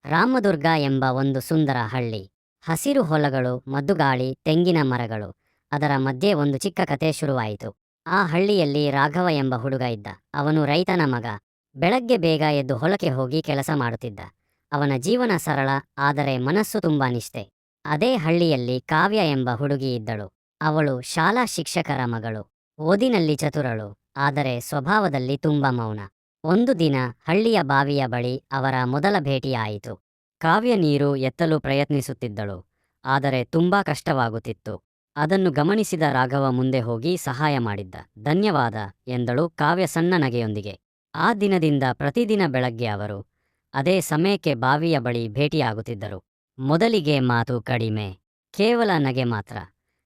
ರಾಮದುರ್ಗ ಎಂಬ ಒಂದು ಸುಂದರ ಹಳ್ಳಿ. ಹಸಿರು ಹೊಲಗಳು, ಮದ್ದುಗಾಳಿ, ತೆಂಗಿನ ಮರಗಳು. ಅದರ ಮಧ್ಯೆ ಒಂದು ಚಿಕ್ಕ ಕತೆ ಶುರುವಾಯಿತು. ಆ ಹಳ್ಳಿಯಲ್ಲಿ ರಾಘವ ಎಂಬ ಹುಡುಗ ಇದ್ದ. ಅವನು ರೈತನ ಮಗ. ಬೆಳಗ್ಗೆ ಬೇಗ ಎದ್ದು ಹೊಲಕ್ಕೆ ಹೋಗಿ ಕೆಲಸ ಮಾಡುತ್ತಿದ್ದ. ಅವನ ಜೀವನ ಸರಳ, ಆದರೆ ಮನಸ್ಸು ತುಂಬಾ ನಿಷ್ಠೆ. ಅದೇ ಹಳ್ಳಿಯಲ್ಲಿ ಕಾವ್ಯ ಎಂಬ ಹುಡುಗಿ ಇದ್ದಳು. ಅವಳು ಶಾಲಾ ಶಿಕ್ಷಕರ ಮಗಳು. ಓದಿನಲ್ಲಿ ಚತುರಳು, ಆದರೆ ಸ್ವಭಾವದಲ್ಲಿ ತುಂಬಾ ಮೌನ. ಒಂದು ದಿನ ಹಳ್ಳಿಯ ಬಾವಿಯ ಬಳಿ ಅವರ ಮೊದಲ ಭೇಟಿಯಾಯಿತು. ಕಾವ್ಯ ನೀರು ಎತ್ತಲು ಪ್ರಯತ್ನಿಸುತ್ತಿದ್ದಳು, ಆದರೆ ತುಂಬಾ ಕಷ್ಟವಾಗುತ್ತಿತ್ತು. ಅದನ್ನು ಗಮನಿಸಿದ ರಾಘವ ಮುಂದೆ ಹೋಗಿ ಸಹಾಯ ಮಾಡಿದ್ದ. ಧನ್ಯವಾದ ಎಂದಳು ಕಾವ್ಯ ಸಣ್ಣ ನಗೆಯೊಂದಿಗೆ. ಆ ದಿನದಿಂದ ಪ್ರತಿದಿನ ಬೆಳಗ್ಗೆ ಅವರು ಅದೇ ಸಮಯಕ್ಕೆ ಬಾವಿಯ ಬಳಿ ಭೇಟಿಯಾಗುತ್ತಿದ್ದರು. ಮೊದಲಿಗೆ ಮಾತು ಕಡಿಮೆ, ಕೇವಲ ನಗೆ ಮಾತ್ರ.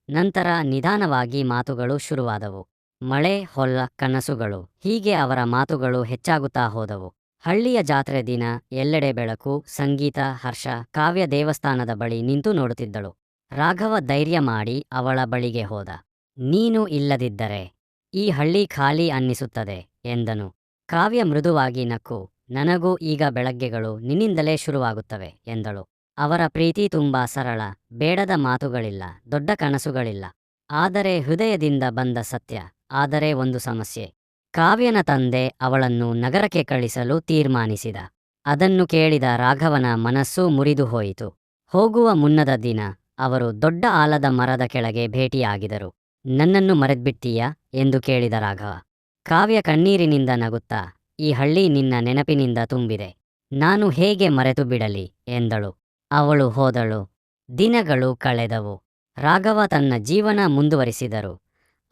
ನಂತರ ನಿಧಾನವಾಗಿ ಮಾತುಗಳು ಶುರುವಾದವು. ಮಳೆ, ಹೊಲ, ಕನಸುಗಳು, ಹೀಗೆ ಅವರ ಮಾತುಗಳು ಹೆಚ್ಚಾಗುತ್ತಾ ಹೋದವು. ಹಳ್ಳಿಯ ಜಾತ್ರೆ ದಿನ ಎಲ್ಲೆಡೆ ಬೆಳಕು, ಸಂಗೀತ, ಹರ್ಷ. ಕಾವ್ಯ ದೇವಸ್ಥಾನದ ಬಳಿ ನಿಂತು ನೋಡುತ್ತಿದ್ದಳು. ರಾಘವ ಧೈರ್ಯ ಮಾಡಿ ಅವಳ ಬಳಿಗೆ ಹೋದ. ನೀನು ಇಲ್ಲದಿದ್ದರೆ ಈ ಹಳ್ಳಿ ಖಾಲಿ ಅನ್ನಿಸುತ್ತದೆ ಎಂದನು. ಕಾವ್ಯ ಮೃದುವಾಗಿ ನಕ್ಕು, ನನಗೂ ಈಗ ಬೆಳಗ್ಗೆಗಳು ನಿನ್ನಿಂದಲೇ ಶುರುವಾಗುತ್ತವೆ ಎಂದಳು. ಅವರ ಪ್ರೀತಿ ತುಂಬಾ ಸರಳ, ಬೇಡದ ಮಾತುಗಳಿಲ್ಲ, ದೊಡ್ಡ ಕನಸುಗಳಿಲ್ಲ, ಆದರೆ ಹೃದಯದಿಂದ ಬಂದ ಸತ್ಯ. ಆದರೆ ಒಂದು ಸಮಸ್ಯೆ. ಕಾವ್ಯನ ತಂದೆ ಅವಳನ್ನು ನಗರಕ್ಕೆ ಕಳಿಸಲು ತೀರ್ಮಾನಿಸಿದ. ಅದನ್ನು ಕೇಳಿದ ರಾಘವನ ಮನಸ್ಸು ಮುರಿದು ಹೋಯಿತು. ಹೋಗುವ ಮುನ್ನದ ದಿನ ಅವರು ದೊಡ್ಡ ಆಲದ ಮರದ ಕೆಳಗೆ ಭೇಟಿಯಾಗಿದರು. ನನ್ನನ್ನು ಮರೆತ್ಬಿಡ್ತೀಯಾ ಎಂದು ಕೇಳಿದ ರಾಘವ. ಕಾವ್ಯ ಕಣ್ಣೀರಿನಿಂದ ನಗುತ್ತಾ, ಈ ಹಳ್ಳಿ ನಿನ್ನ ನೆನಪಿನಿಂದ ತುಂಬಿದೆ, ನಾನು ಹೇಗೆ ಮರೆತು ಬಿಡಲಿ ಎಂದಳು. ಅವಳು ಹೋದಳು. ದಿನಗಳು ಕಳೆದವು. ರಾಘವ ತನ್ನ ಜೀವನ ಮುಂದುವರಿಸಿದರು.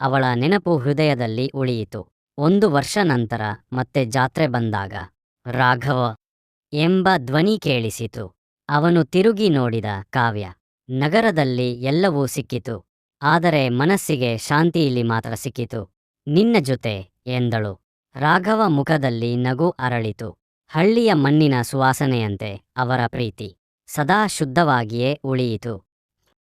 ಅವಳ ನೆನಪು ಹೃದಯದಲ್ಲಿ ಉಳಿಯಿತು. 1 ವರ್ಷ ನಂತರ ಮತ್ತೆ ಜಾತ್ರೆ ಬಂದಾಗ ರಾಘವ ಎಂಬ ಧ್ವನಿ ಕೇಳಿಸಿತು. ಅವನು ತಿರುಗಿ ನೋಡಿದ. ಕಾವ್ಯ. ನಗರದಲ್ಲಿ ಎಲ್ಲವೂ ಸಿಕ್ಕಿತು, ಆದರೆ ಮನಸ್ಸಿಗೆ ಶಾಂತಿ ಇಲ್ಲಿ ಮಾತ್ರ ಸಿಕ್ಕಿತು. ನಿನ್ನ ಜೊತೆ ಎಂದಳು. ರಾಘವ ಮುಖದಲ್ಲಿ ನಗು ಅರಳಿತು. ಹಳ್ಳಿಯ ಮಣ್ಣಿನ ಸುವಾಸನೆಯಂತೆ ಅವರ ಪ್ರೀತಿ ಸದಾ ಶುದ್ಧವಾಗಿಯೇ ಉಳಿಯಿತು.